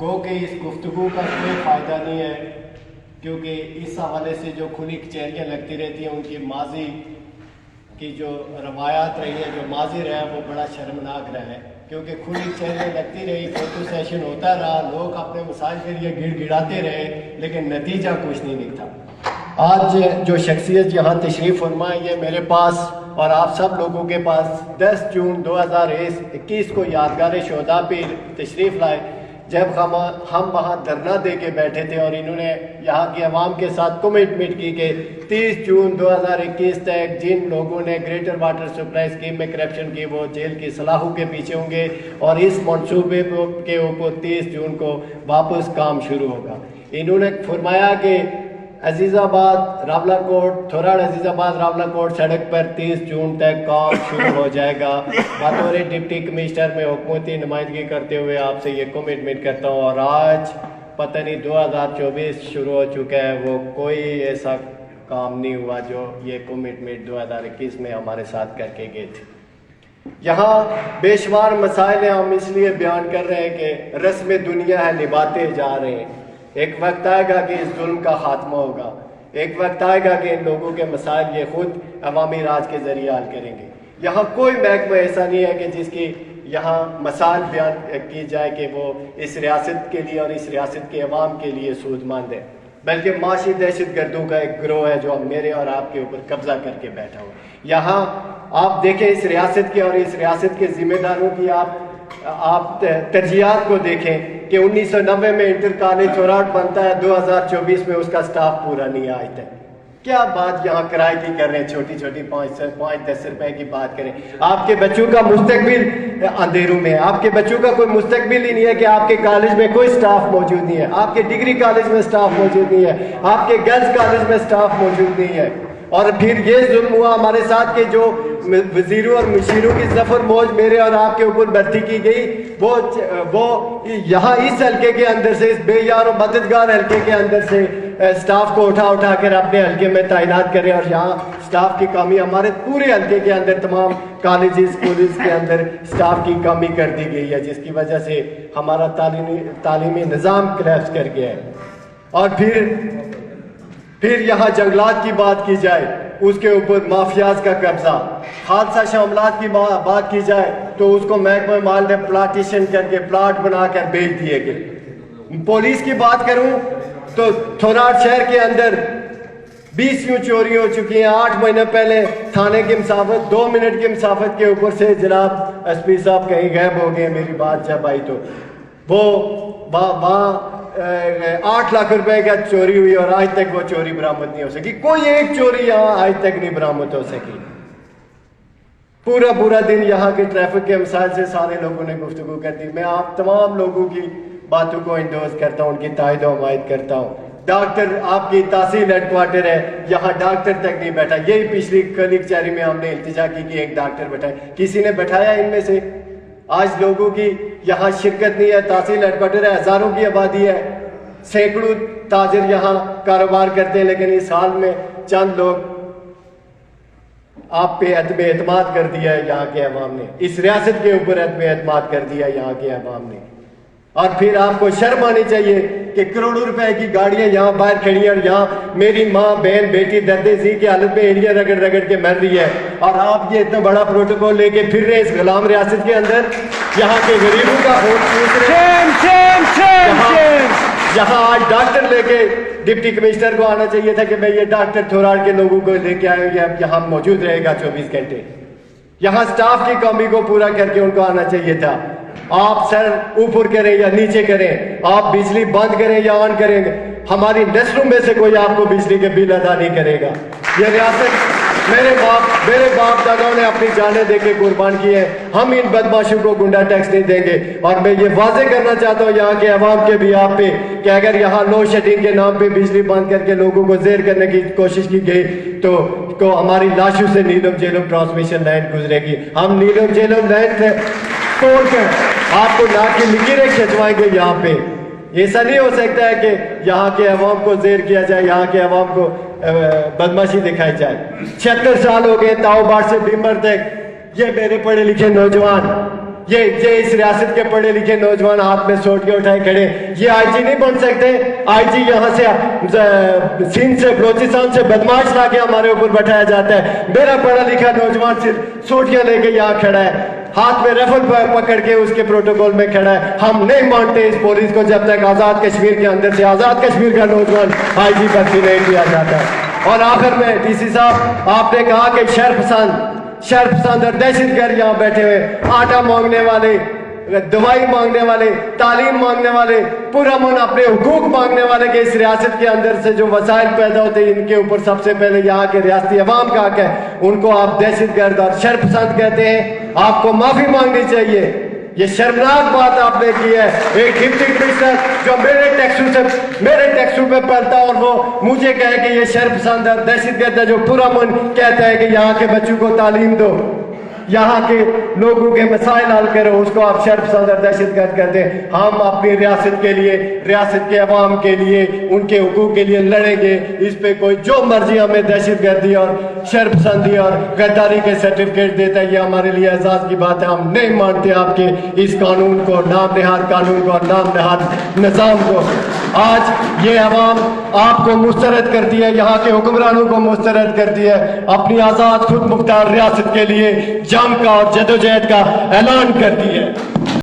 گو کہ اس گفتگو کا کوئی فائدہ نہیں ہے، کیونکہ اس حوالے سے جو کھلی کچہریاں لگتی رہتی ہیں ان کی ماضی کی جو روایات رہی ہے، جو ماضی رہا ہے وہ بڑا شرمناک رہا ہے، کیونکہ کھلی کچہریاں لگتی رہی، فوٹو سیشن ہوتا رہا، لوگ اپنے مسائل کے لیے گڑ گڑاتے رہے، لیکن نتیجہ کچھ نہیں نکلا۔ آج جو شخصیت یہاں تشریف فرما ہے، یہ میرے پاس اور آپ سب لوگوں کے پاس 10 جون 2021 کو یادگار شہداء پہ تشریف لائے، جب ہم وہاں دھرنا دے کے بیٹھے تھے اور انہوں نے یہاں کی عوام کے ساتھ کمٹمنٹ کی کہ 30 جون 2021 تک جن لوگوں نے گریٹر واٹر سپلائی اسکیم میں کرپشن کی وہ جیل کی سلاخوں کے پیچھے ہوں گے، اور اس منصوبے کے اوپر 30 جون کو واپس کام شروع ہوگا۔ انہوں نے فرمایا کہ عزیز آباد راولہ کوٹ تھوراڑ عزیز آباد راولہ کوٹ سڑک پر 30 جون تک کام شروع ہو جائے گا۔ بطور ڈپٹی کمشنر میں حکومتی نمائندگی کرتے ہوئے آپ سے یہ کمٹمنٹ کرتا ہوں، اور آج پتہ نہیں 2024 شروع ہو چکا ہے، وہ کوئی ایسا کام نہیں ہوا جو یہ کمٹمنٹ 2021 میں ہمارے ساتھ کر کے گئے تھے۔ یہاں بے شمار مسائل ہیں، ہم اس لیے بیان کر رہے ہیں کہ رسم دنیا ہے، نبھاتے جا رہے ہیں۔ ایک وقت آئے گا کہ اس ظلم کا خاتمہ ہوگا، ایک وقت آئے گا کہ ان لوگوں کے مسائل یہ خود عوامی راج کے ذریعے حل کریں گے۔ یہاں کوئی محکمہ ایسا نہیں ہے کہ جس کی یہاں مسائل بیان کی جائے کہ وہ اس ریاست کے لیے اور اس ریاست کے عوام کے لیے سود مند ہے، بلکہ معاشی دہشت گردوں کا ایک گروہ ہے جو میرے اور آپ کے اوپر قبضہ کر کے بیٹھا ہوا۔ یہاں آپ دیکھیں اس ریاست کے اور اس ریاست کے ذمہ داروں کی آپ ترجیحات کو دیکھیں کہ 1990 میں انٹر کالج تھوراٹ بنتا ہے، 2024 میں اس کا سٹاف پورا نہیں آج تک۔ کیا بات یہاں کرائے کی کر رہے ہیں، چھوٹی چھوٹی 5-10 روپے کی بات کریں۔ آپ کے بچوں کا مستقبل اندھیروں میں ہے، آپ کے بچوں کا کوئی مستقبل ہی نہیں ہے کہ آپ کے کالج میں کوئی سٹاف موجود نہیں ہے، آپ کے ڈگری کالج میں سٹاف موجود نہیں ہے، آپ کے گرلز کالج میں سٹاف موجود نہیں ہے۔ اور پھر یہ ظلم ہوا ہمارے ساتھ کہ جو وزیروں اور مشیروں کی ظفر موج میرے اور آپ کے اوپر بھرتی کی گئی، وہ یہاں اس حلقے کے اندر سے، اس بے یار و مددگار حلقے کے اندر سے سٹاف کو اٹھا کر اپنے حلقے میں تعینات کریں، اور یہاں سٹاف کی کمی ہمارے پورے حلقے کے اندر تمام کالجز کالجز کے اندر سٹاف کی کمی کر دی گئی ہے، جس کی وجہ سے ہمارا تعلیمی نظام کلیپس کر گیا ہے۔ اور پھر یہاں جنگلات کی بات کی جائے، اس کے اوپر مافیاز کا قبضہ، حادثہ شاملات کی بات کی جائے تو اس کو محکمہ مال نے پلاٹیشن کر کے پلاٹ بنا کر بیچ دیے گئے۔ پولیس کی بات کروں تو تھوراٹ شہر کے اندر 20 یوں چوری ہو چکی ہیں۔ 8 مہینے پہلے تھانے کی مسافت 2 منٹ کی مسافت کے اوپر سے جناب ایس پی صاحب کہیں غائب ہو گئے، میری بات جب آئی تو وہ وہاں 8 لاکھ روپے کا چوری ہوئی اور آج تک وہ چوری برآمد نہیں ہو سکی۔ کوئی ایک چوری یہاں آج تک نہیں برآمد ہو سکی۔ پورا دن یہاں کے ٹریفک کے مسائل سے سارے لوگوں نے گفتگو کر دی۔ میں آپ تمام لوگوں کی باتوں کو انڈورس کرتا ہوں، ان کی تائید و حمایت کرتا ہوں۔ ڈاکٹر آپ کی تحصیل ہیڈ کوارٹر ہے، یہاں ڈاکٹر تک نہیں بیٹھا۔ یہی پچھلی کلی کچہری میں ہم نے التجا کی کہ ایک ڈاکٹر بیٹھائے، کسی نے بٹھایا ان میں سے؟ آج لوگوں کی یہاں شرکت نہیں ہے، تحصیل ہیڈ کوارٹر ہے، ہزاروں کی آبادی ہے، سینکڑوں تاجر یہاں کاروبار کرتے ہیں، لیکن اس حال میں چند لوگ آپ پہ عدم اعتماد کر دیا ہے یہاں کے عوام نے، اس ریاست کے اوپر عدم اعتماد کر دیا یہاں کے عوام نے۔ اور پھر آپ کو شرم آنی چاہیے کہ کروڑوں روپے کی گاڑیاں یہاں باہر کھڑی ہیں، اور یہاں میری ماں بہن بیٹی درد ذی کی حالت میں ایڑیاں رگڑ کے مر رہی ہے، اور آپ یہ اتنا بڑا پروٹوکول لے کے پھر رہے اس غلام ریاست کے اندر، یہاں کے غریبوں کا خون چوس رہے ہیں۔ یہاں آج ڈاکٹر لے کے ڈپٹی کمشنر کو آنا چاہیے تھا کہ بھئی یہ ڈاکٹر تھوراڑ کے لوگوں کو لے کے آئے، یہ یہاں موجود رہے گا 24 گھنٹے۔ یہاں سٹاف کی کمی کو پورا کر کے ان کو آنا چاہیے تھا۔ آپ سر اوپر کریں یا نیچے کریں، آپ بجلی بند کریں یا آن کریں گے، ہماری نسلوں میں سے کوئی آپ کو بجلی کے بل ادا نہیں کرے گا۔ یہ ریاست میرے باپ داداؤں نے اپنی جانیں دے کے قربان کی ہے، ہم ان بدماشوں کو گنڈا ٹیکس نہیں دیں گے۔ اور میں یہ واضح کرنا چاہتا ہوں یہاں کے عوام کے بھی آپ پہ کہ اگر یہاں لوڈ شیڈنگ کے نام پہ بجلی بند کر کے لوگوں کو زیر کرنے کی کوشش کی گئی تو ہماری لاشوں سے نیلم جیلم ٹرانسمیشن لائن گزرے گی۔ ہم نیلم جیلم لائن توڑ کر آپ کو ناک کی لکیریں کھنچوائیں گے یہاں پہ۔ ایسا نہیں ہو سکتا ہے کہ یہاں کے عوام کو زیر کیا جائے، یہاں کے عوام کو بدماشی دکھائی جائے۔ 76 سال ہو گئے تاؤ باٹ سے بیمر تک، یہ میرے پڑھے لکھے نوجوان یہ اس ریاست کے پڑھے لکھے نوجوان ہاتھ میں سوٹ کے اٹھائے کھڑے، یہ آئی جی نہیں بن سکتے؟ آئی جی یہاں سے سندھ سے بلوچستان سے بدماش لا کے ہمارے اوپر بٹھایا جاتا ہے، میرا پڑھا لکھا نوجوان صرف سوٹیاں لے کے یہاں کھڑا ہے، ہاتھ میں ریفل پکڑ کے اس کے پروٹوکول میں کھڑا ہے۔ ہم نہیں مانتے اس پولیس کو جب تک آزاد کشمیر کے اندر سے آزاد کشمیر کا نوجوان آئی جی بھرتی نہیں کیا جاتا ہے۔ اور آخر میں ڈی سی صاحب، آپ نے کہا کہ شر پسند اور دہشت گرد یہاں بیٹھے ہوئے، آٹا مانگنے والے، دوائی مانگنے والے، تعلیم مانگنے والے، پرامن اپنے حقوق مانگنے والے، کہ اس ریاست کے اندر سے جو وسائل پیدا ہوتے ہیں ان کے اوپر سب سے پہلے یہاں کے ریاستی عوام کا حق ہے، ان کو آپ دہشت گرد اور شر پسند کہتے ہیں۔ آپ کو معافی مانگنی چاہیے، یہ شرمناک بات آپ نے کی ہے۔ ایک ڈپٹی کمشنر جو میرے ٹیکسوں پہ پڑھتا اور وہ مجھے کہے کہ یہ شر پسند اور دہشت گرد ہے، جو پرامن کہتا ہے کہ یہاں کے بچوں کو تعلیم دو، یہاں کے لوگوں کے مسائل حل کرو، اس کو آپ شر پسند اور دہشت گرد کہتے ہیں۔ ہم اپنی ریاست کے لیے، ریاست کے عوام کے لیے، ان کے حقوق کے لیے لڑیں گے۔ اس پہ کوئی جو مرضی ہمیں دہشت گردی اور شر پسندی اور غداری کے سرٹیفکیٹ دیتا ہے، یہ ہمارے لیے اعزاز کی بات ہے۔ ہم نہیں مانتے آپ کے اس قانون کو، نام نہاد قانون کو اور نام نہاد نظام کو۔ آج یہ عوام آپ کو مسترد کرتی ہے، یہاں کے حکمرانوں کو مسترد کرتی ہے، اپنی آزاد خود مختار ریاست کے لیے جنگ کا اور جدوجہد کا اعلان کرتی ہے۔